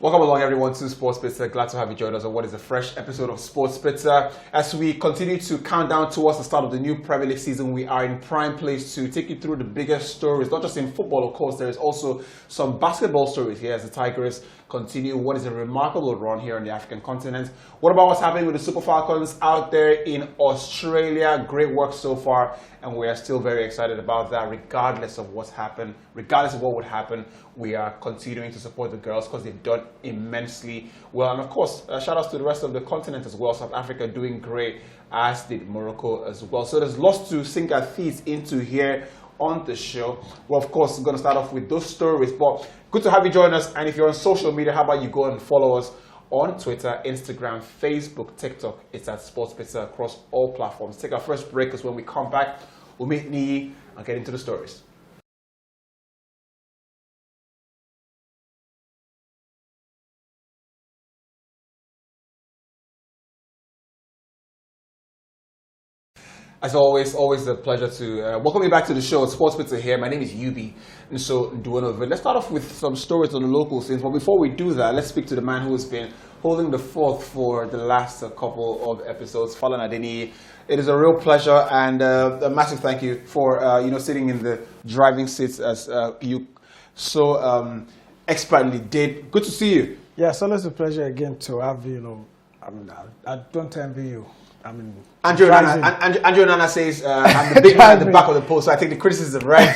Welcome along, everyone, to Sports Pizza. Glad to have you join us on what is a fresh episode of Sports Pizza. As we continue to count down towards the start of the new Premier League season, we are in prime place to take you through the biggest stories, not just in football, of course. There is also some basketball stories here as the Tigers continue what is a remarkable run here on the African continent. What about what's happening with the Super Falcons out there in Australia? Great work so far, and we are still very excited about that. Regardless of what's happened, regardless of what would happen, we are continuing to support the girls because they've done immensely well. And of course, shout outs to the rest of the continent as well. South Africa doing great, as did Morocco as well. So there's lots to sink our teeth into here on the show. Well, of course, we're going to start off with those stories, but good to have you join us. And if you're on social media, how about you go and follow us on Twitter, Instagram, Facebook, TikTok. It's at Sports Pizza across all platforms. Take our first break, because when we come back, we'll meet Nii and get into the stories. As always a pleasure to welcome you back to the show. Sports Pizza here. My name is Yubi, and so doing over. Let's start off with some stories on the local scenes. But before we do that, let's speak to the man who has been holding the fort for the last couple of episodes, Falan Adeniyi. It is a real pleasure and a massive thank you for sitting in the driving seats as you so expertly did. Good to see you. Yeah, it's always a pleasure again to have you. I don't envy you. Andrew Nana says I'm the big man at the back of the post, so I take the criticism, right?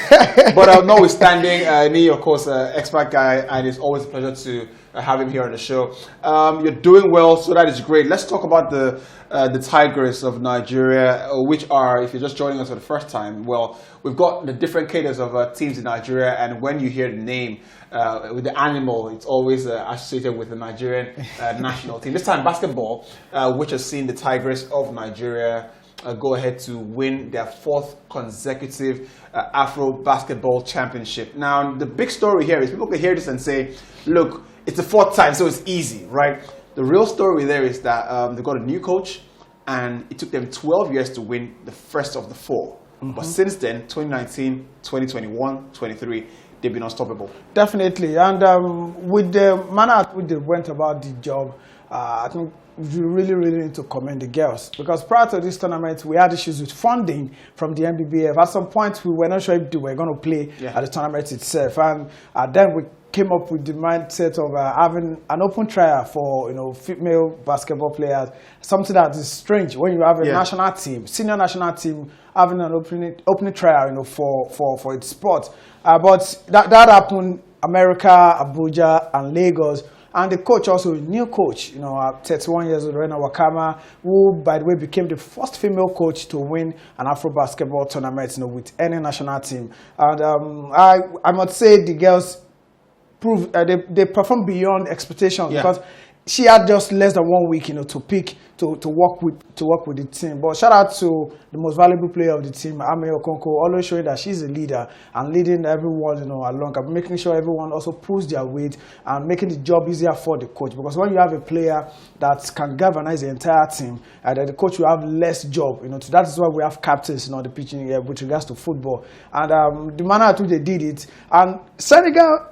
But notwithstanding, Nii, of course, expert guy, and it's always a pleasure to have him here on the show. You're doing well, so that is great. Let's talk about the Tigers of Nigeria, which are, if you're just joining us for the first time, well, we've got the different cadres of teams in Nigeria, and when you hear the name with the animal, it's always associated with the Nigerian national team. This time, basketball, which has seen the Tigers of Nigeria go ahead to win their fourth consecutive Afrobasket championship. Now, the big story here is people can hear this and say, look, it's the fourth time, so it's easy, right? The real story there is that they've got a new coach, and it took them 12 years to win the first of the four. Mm-hmm. But since then, 2019, 2021, 23, they've been unstoppable. Definitely. And with the manner at which they went about the job, I think we really need to commend the girls. Because prior to this tournament, we had issues with funding from the NBBF. At some point, we were not sure if they were going to play at the tournament itself. And then we came up with the mindset of having an open trial for female basketball players. Something that is strange when you have a national team, senior national team, having an opening trial, for its sport. But that happened America, Abuja, and Lagos. And the coach also, a new coach, 31 years old, Rena Wakama, who, by the way, became the first female coach to win an Afro-basketball tournament, with any national team. And I must say the girls proved they performed beyond expectations because she had just less than 1 week, to work with the team. But shout out to the most valuable player of the team, Ame Okonkwo, always showing that she's a leader and leading everyone, along, and making sure everyone also pulls their weight and making the job easier for the coach. Because when you have a player that can galvanize the entire team, then the coach will have less job. So that is why we have captains, the pitching with regards to football. And the manner at which they did it, and Senegal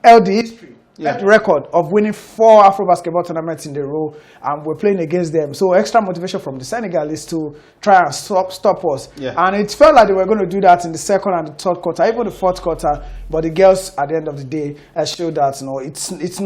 held the history. The record of winning 4 Afro-basketball tournaments in a row, and we're playing against them. So extra motivation from the Senegalese to try and stop us. And it felt like they were going to do that in the second and the third quarter, even the fourth quarter. But the girls, at the end of the day, showed that it's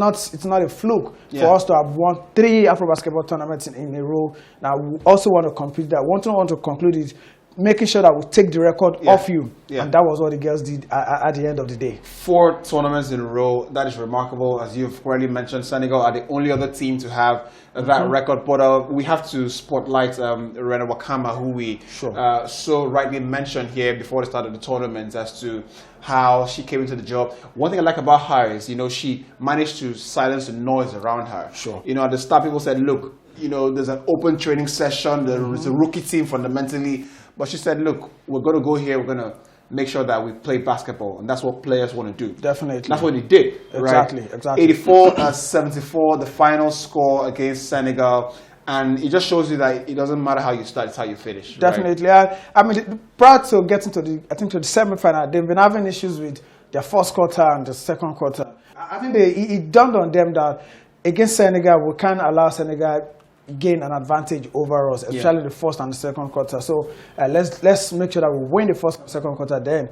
not a fluke for us to have won 3 Afro-basketball tournaments in a row. Now we also want to complete that. Want to conclude it, making sure that we take the record off you. And that was what the girls did at the end of the day. 4 tournaments in a row. That is remarkable. As you've already mentioned, Senegal are the only other team to have that record. But we have to spotlight Rena Wakama, who we so rightly mentioned here before the start of the tournament as to how she came into the job. One thing I like about her is, she managed to silence the noise around her. At the start, people said, look, there's an open training session. There's a rookie team fundamentally. But she said, look, we're going to go here. We're going to make sure that we play basketball. And that's what players want to do. Definitely. That's what they did. Exactly. 84-74, the final score against Senegal. And it just shows you that it doesn't matter how you start, it's how you finish. Definitely. Right? I mean, prior to getting to the semi-final, they've been having issues with their first quarter and the second quarter. I think it dawned on them that against Senegal, we can't allow Senegal gain an advantage over us, especially the first and the second quarter. So let's make sure that we win the first and second quarter, then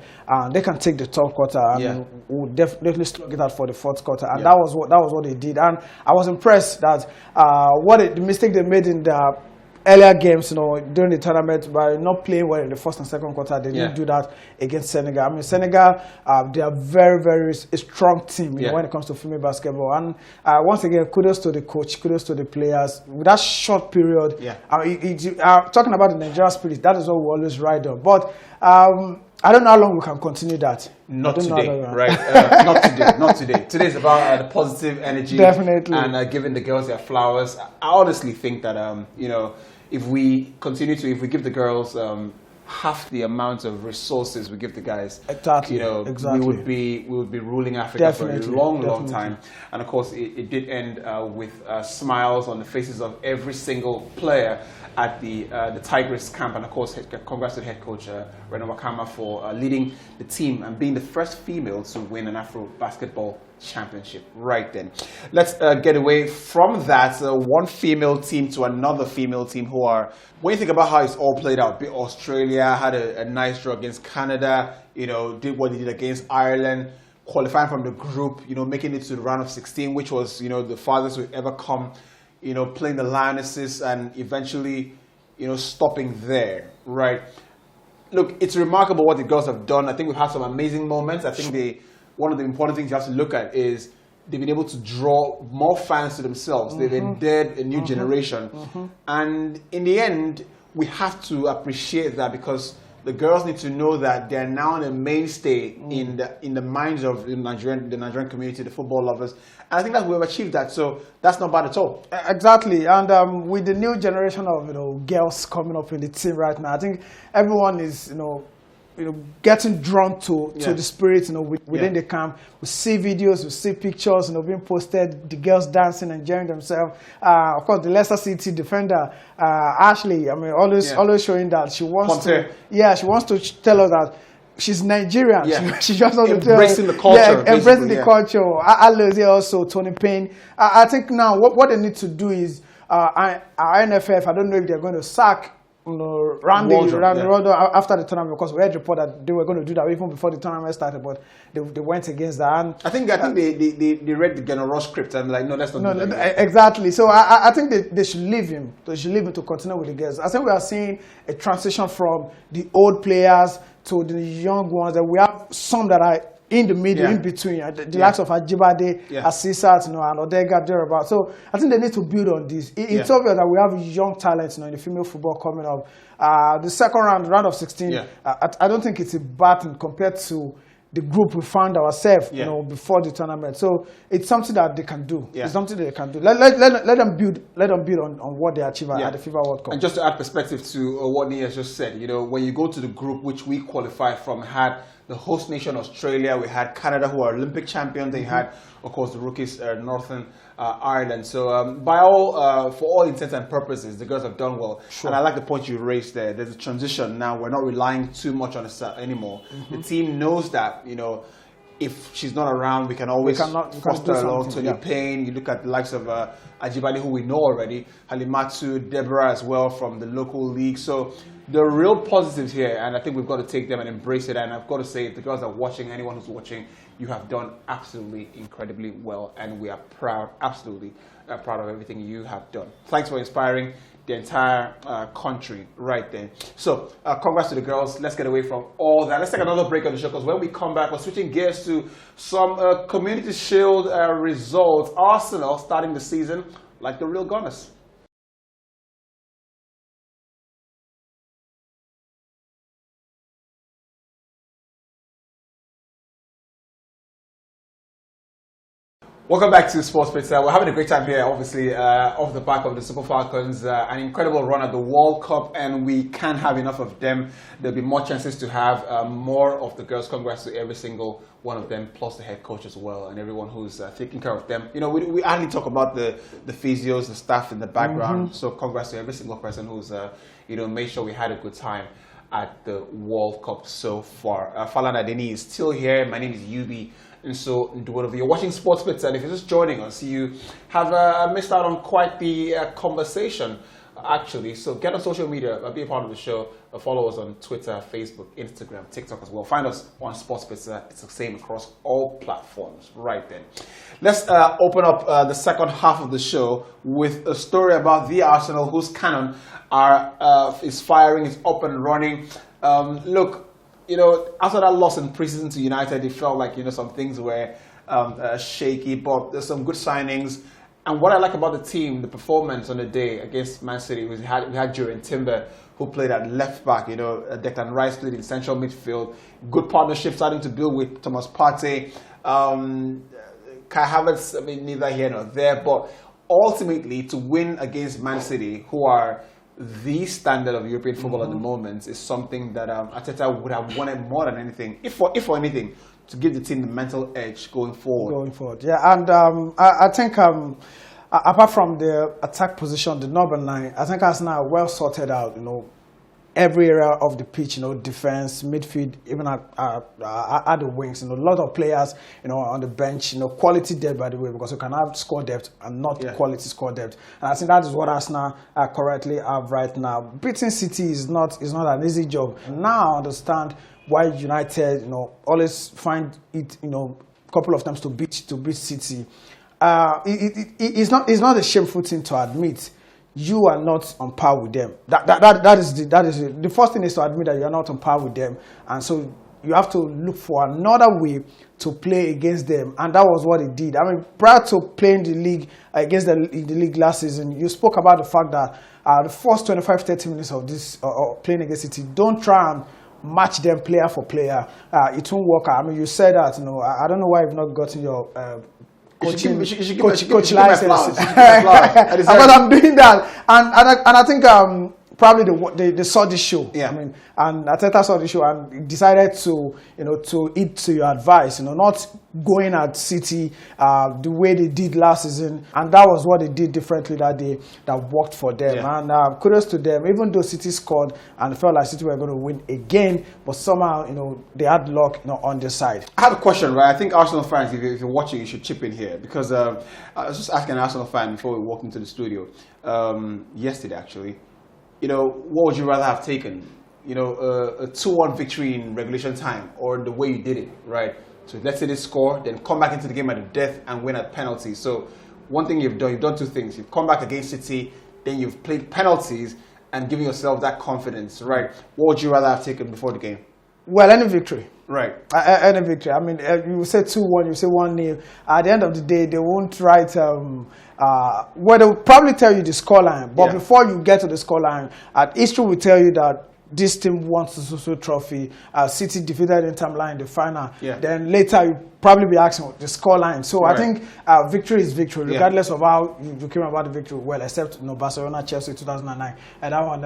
they can take the third quarter, and we'll definitely slug it out for the fourth quarter. And that was what they did. And I was impressed that the mistake they made in the earlier games, during the tournament, by not playing well in the first and second quarter, they didn't do that against Senegal. I mean, Senegal, they are very, very strong team when it comes to female basketball. And once again, kudos to the coach, kudos to the players. With that short period, talking about the Nigerian spirit, that is what we always ride on. But I don't know how long we can continue that. Not today, right? Not today. Today is about the positive energy. Definitely. And giving the girls their flowers. I honestly think that, if we give the girls half the amount of resources we give the guys, exactly. we would be ruling Africa for a long time. And of course, it did end with smiles on the faces of every single player at the Tigers camp. And of course, congrats to the head coach Rena Wakama for leading the team and being the first female to win an Afro basketball championship. Right then, let's get away from that one female team to another female team who are, when you think about how it's all played out, Australia had a nice draw against Canada, did what they did against Ireland, qualifying from the group, making it to the round of 16, which was the farthest we've ever come, playing the Lionesses and eventually stopping there. Right, look, it's remarkable what the girls have done. I think we've had some amazing moments. I think one of the important things you have to look at is they've been able to draw more fans to themselves. They've endeared a new generation. And in the end, we have to appreciate that, because the girls need to know that they're now a mainstay in the minds of the Nigerian community, the football lovers. And I think that we've achieved that. So that's not bad at all. Exactly. And with the new generation of girls coming up in the team right now, I think everyone is getting drawn to the spirit, within the camp. We see videos, we see pictures, being posted, the girls dancing, enjoying themselves. Of course, the Leicester City defender, Ashley, always showing that she wants she wants to tell us that she's Nigerian. She just wants to tell embracing the culture. Embracing the culture. Alozie also, Tony Payne. I think now what they need to do is, our NFF, I don't know if they're going to sack Randy after the tournament, because we had report that they were going to do that even before the tournament started, but they went against that. And I think they read the general script and like, no, let's not do that. Exactly. So I think they should leave him. They should leave him to continue with the girls. I think we are seeing a transition from the old players to the young ones. That we have some that are in the middle, in between, the likes of Ajibade, Asisat, and Odega, thereabout. So I think they need to build on this. It's obvious that we have young talents, in the female football coming up. The second round of 16, I don't think it's a bad thing compared to the group we found ourselves, before the tournament. So it's something that they can do. It's something that they can do. Let them build on what they achieve at the FIFA World Cup. And just to add perspective to what Nia has just said, when you go to the group which we qualified from, had the host nation Australia, we had Canada, who are Olympic champions. They had, of course, the rookies Northern Ireland. So for all intents and purposes, the girls have done well. And I like the point you raised there. There's a transition now. We're not relying too much on her anymore. The team knows that, if she's not around, we can always foster along. Tony Payne, you look at the likes of Ajibade, who we know already, Halimatu, Deborah as well from the local league. So the real positives here, and I think we've got to take them and embrace it. And I've got to say, if the girls are watching, anyone who's watching, you have done absolutely incredibly well, and we are proud, absolutely proud of everything you have done. Thanks for inspiring the entire country right there. So congrats to the girls. Let's get away from all that. Let's take another break on the show, because when we come back, we're switching gears to some Community Shield results. Arsenal starting the season like the real Gunners. Welcome back to Sports Pizza. We're having a great time here, obviously, off the back of the Super Falcons. An incredible run at the World Cup, and we can't have enough of them. There'll be more chances to have more of the girls. Congrats to every single one of them, plus the head coach as well, and everyone who's taking care of them. We only talk about the physios, the staff in the background. So congrats to every single person who's made sure we had a good time. at the World Cup so far. Falana Deni is still here. My name is Yubi. And so, if you're watching Sports Bits, and if you're just joining us, you have missed out on quite the conversation, actually. So get on social media, be a part of the show. Follow us on Twitter, Facebook, Instagram, TikTok as well. Find us on Sports Bits. It's the same across all platforms. Right then. Let's open up the second half of the show with a story about the Arsenal, whose cannon is firing, is up and running. Look, after that loss in preseason to United, it felt like, some things were shaky, but there's some good signings. And what I like about the team, the performance on the day against Man City, was we had Jurgen Timber, who played at left back, Declan Rice played in central midfield. Good partnership starting to build with Thomas Partey. Kai Havertz, neither here nor there, but ultimately to win against Man City, who are the standard of European football at the moment, is something that Arteta would have wanted more than anything, if for anything, to give the team the mental edge going forward. Yeah, and I think apart from the attack position, the number 9, I think Arsenal are well sorted out. Every area of the pitch, defense, midfield, even at the wings, a lot of players, on the bench, quality depth, by the way, because you can have score depth and not quality score depth. And I think that is what Arsenal currently have right now. Beating City is not an easy job. Now I understand why United, always find it, a couple of times to beat City. It's not a shameful thing to admit. You are not on par with them. That is the first thing is to admit that you are not on par with them, and so you have to look for another way to play against them, and that was what he did. Prior to playing the league against in the league last season, you spoke about the fact that the first 25-30 minutes of this playing against City, don't try and match them player for player. It won't work. You said that. I don't know why you've not gotten your coach license. But I'm doing that, and I think probably they saw this show. Yeah. And Arteta saw the show and decided to heed to your advice. Not going at City the way they did last season, and that was what they did differently that day that worked for them. Yeah. And kudos to them. Even though City scored and it felt like City were going to win again, but somehow they had luck on their side. I have a question, right? I think Arsenal fans, if you're watching, you should chip in here, because I was just asking an Arsenal fan before we walked into the studio yesterday, actually. What would you rather have taken? A 2-1 victory in regulation time, or the way you did it, right? So let's say they score, then come back into the game at the death and win at penalties. So one thing you've done 2 things. You've come back against City, then you've played penalties and giving yourself that confidence, right? What would you rather have taken before the game? Well, any victory. Right. Any victory. You say 2-1, you say 1-0. At the end of the day, they won't write. Well, they'll probably tell you the scoreline, but before you get to the scoreline, history will tell you that this team wants the Suso Trophy. City defeated Inter Milan in the final. Yeah. Then later you probably be asking the scoreline. So I think victory is victory, regardless of how you came about the victory. Well, except Barcelona, Chelsea 2009, and that one.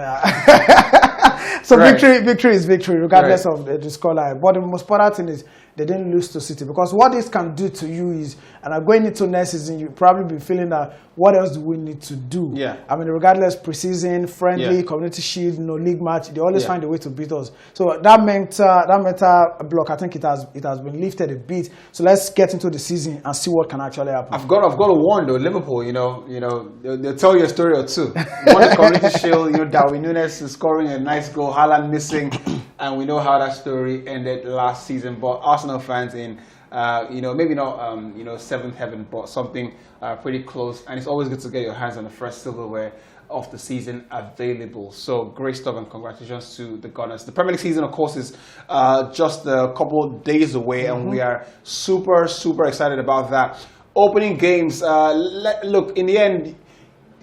So victory is victory, regardless of the scoreline. But the most important thing is they didn't lose to City, because what this can do to you is, and going into next season, you probably be feeling that what else do we need to do? Yeah. Regardless, preseason, friendly, community shield, league match, they always find a way to beat us. So that mental block, I think it has been lifted a bit. So let's get into the season and see what can actually happen. I've got to warn though, Liverpool. They'll tell you a story or two. Won the community shield. Darwin Núñez is scoring a nice goal, Haaland missing, and we know how that story ended last season. But Arsenal fans in, maybe not, seventh heaven, but something pretty close. And it's always good to get your hands on the first silverware of the season available. So great stuff, and congratulations to the Gunners. The Premier League season, of course, is just a couple of days away, and we are super, super excited about that. Opening games, look, in the end,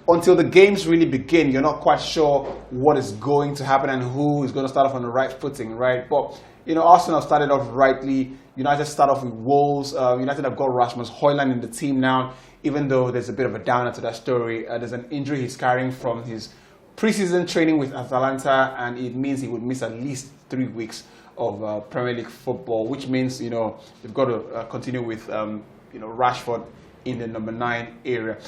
until the games really begin, you're not quite sure what is going to happen and who is going to start off on the right footing, right? But, Arsenal started off rightly. United start off with Wolves. United have got Rasmus Højlund in the team now, even though there's a bit of a downer to that story. There's an injury he's carrying from his preseason training with Atalanta, and it means he would miss at least 3 weeks of Premier League football, which means, they've got to continue with, Rashford in the number 9 area.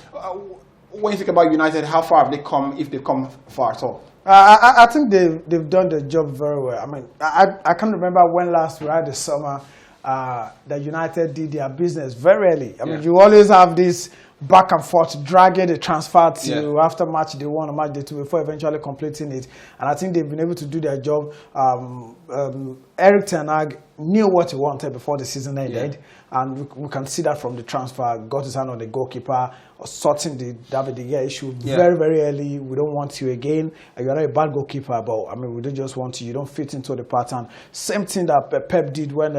when you think about United, how far have they come, if they've come far at all? I think they've done the job very well. I mean, I can't remember when last we had the summer that United did their business very early. I mean, you always have this back and forth, dragging the transfer to after match day 1 or match day 2 before eventually completing it. And I think they've been able to do their job. Eric Ten Hag knew what he wanted before the season ended, and we can see that from the transfer. Got his hand on the goalkeeper, sorting the David De Gea issue very, very early. We don't want you again. You're not a bad goalkeeper, but I mean, we don't just want you. You don't fit into the pattern. Same thing that Pep did when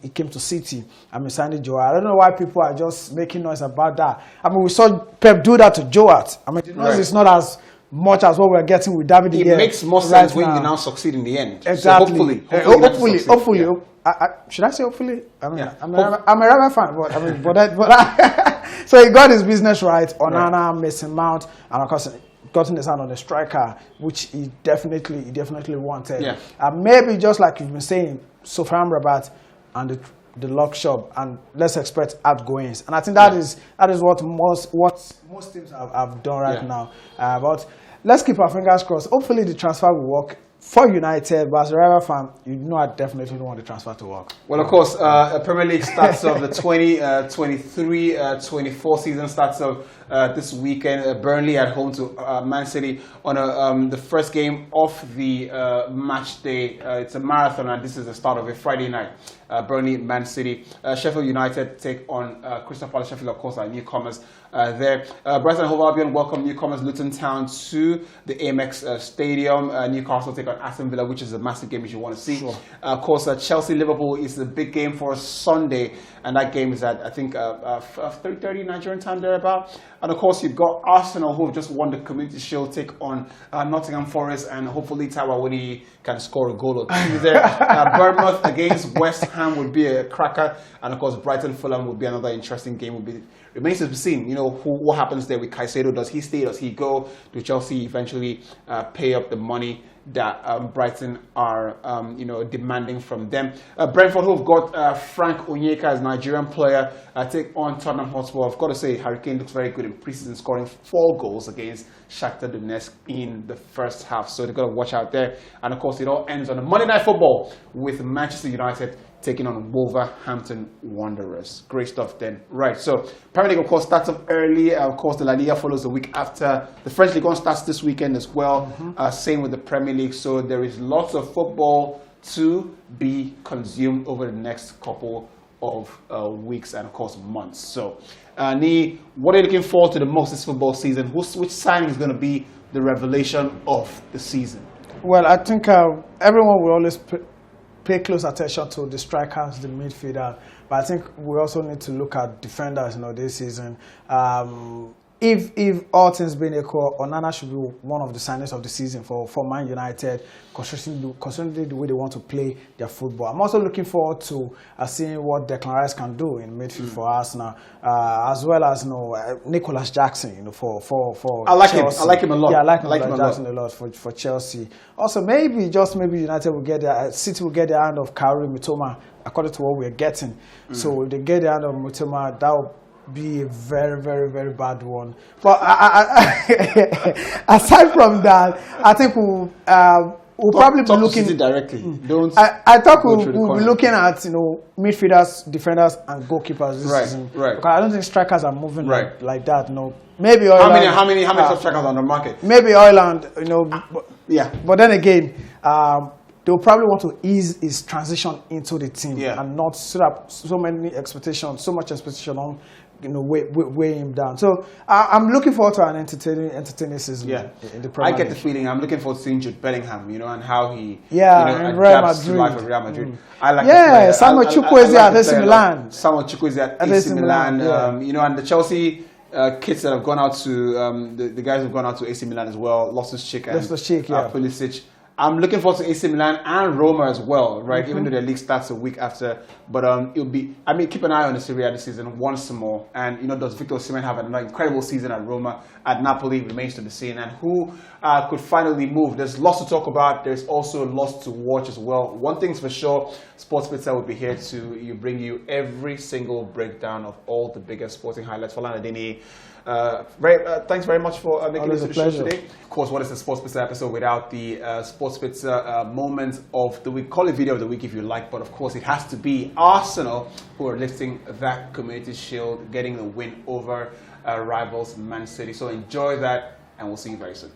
he came to City. I mean, signing Joe. I don't know why people are just making noise about that. I mean, we saw Pep do that to Joe Hart. I mean, the noise is not as much as what we're getting with David De Gea. It makes more sense when you now succeed in the end. Exactly. So hopefully. Should I say hopefully? I mean, I'm a Rama fan, but I mean, so he got his business right. Onana, Mason Mount, and of course, gotten his hand on the striker, which he definitely wanted. Maybe just like you've been saying, Sofiane Rabat and the lock shop, and let's expect outgoings. And I think that is what most teams have done right now. But let's keep our fingers crossed. Hopefully the transfer will work for United, but as a rival fan, you know I definitely don't want the transfer to work. Well, of course, Premier League starts of the 2023-24 season starts of this weekend. Burnley at home to Man City on the first game of the match day. It's a marathon, and this is the start of a Friday night. Burnley, Man City. Sheffield United take on Crystal Palace. Sheffield, of course, are newcomers there. Brighton and Hove Albion welcome newcomers Luton Town to the Amex Stadium. Newcastle take on Aston Villa, which is a massive game if you want to see. Of course, Chelsea-Liverpool is a big game for Sunday, and that game is at, I think, 3:30 Nigerian time, thereabout. And of course, you've got Arsenal, who have just won the Community Shield, take on Nottingham Forest, and hopefully Taiwo Awoniyi can score a goal or two there. Bournemouth against West Ham would be a cracker, and of course, Brighton-Fulham would be another interesting game. Remains to be seen, you know, what happens there with Caicedo. Does he stay? Does he go? Do Chelsea eventually pay up the money that Brighton are, demanding from them? Brentford, who've got Frank Onyeka as Nigerian player, take on Tottenham Hotspur. I've got to say, Harry Kane looks very good in preseason, scoring 4 goals against Shakhtar Donetsk in the first half. So they've got to watch out there. And of course, it all ends on a Monday Night Football with Manchester United taking on Wolverhampton Wanderers. Great stuff then. Right, so Premier League, of course, starts off early. Of course, the La Liga follows the week after. The French Ligue 1 starts this weekend as well. Same with the Premier League. So there is lots of football to be consumed over the next couple of weeks and, of course, months. So, Nii, what are you looking forward to the most this football season? Which signing is going to be the revelation of the season? Well, I think everyone will always pay close attention to the strikers, the midfielder, but I think we also need to look at defenders, this season. If all things being equal, Onana should be one of the signings of the season for Man United, considering the way they want to play their football. I'm also looking forward to seeing what Declan Rice can do in midfield for Arsenal, as well as Nicholas Jackson, for I like Chelsea. him. I like him a lot. Yeah, I like Nicholas Jackson a lot for Chelsea. Also, maybe United will get City will get their hand of Kaoru Mitoma, according to what we're getting. So if they get their hand of Mitoma, that will be a very, very, very bad one. But aside from that, I think we'll probably be looking directly. Don't. I thought we'll be looking at midfielders, defenders, and goalkeepers this season. Right. Because I don't think strikers are moving like that. Maybe Ireland. How many top strikers on the market? Maybe Ireland. But then again, they'll probably want to ease his transition into the team and not set up so much expectation on weigh him down. So I'm looking forward to an entertaining season in the Premier League. I get the feeling I'm looking forward to seeing Jude Bellingham, and how he adapts to life at Real Madrid. I like Samuel Chukwueze at AC Milan. Samuel Chukwueze at AC Milan. And the Chelsea kids that have gone out to the guys who've gone out to AC Milan as well, Loftus-Cheek and Pulisic. I'm looking forward to AC Milan and Roma as well, right? Even though their league starts a week after. But it'll be, keep an eye on the Serie A this season once more. And, does Victor Osimhen have an incredible season at Roma? At Napoli remains to be seen. And who could finally move? There's lots to talk about. There's also lots to watch as well. One thing's for sure, Sports Pizza will be here to bring you every single breakdown of all the biggest sporting highlights. Falana Dini, thanks very much for making this to the show today. Of course, what is the Sports Pizza episode without the Sports Pizza moment of the week? Call it video of the week if you like, but of course it has to be Arsenal who are lifting that Community Shield, getting the win over rivals Man City. So enjoy that, and we'll see you very soon.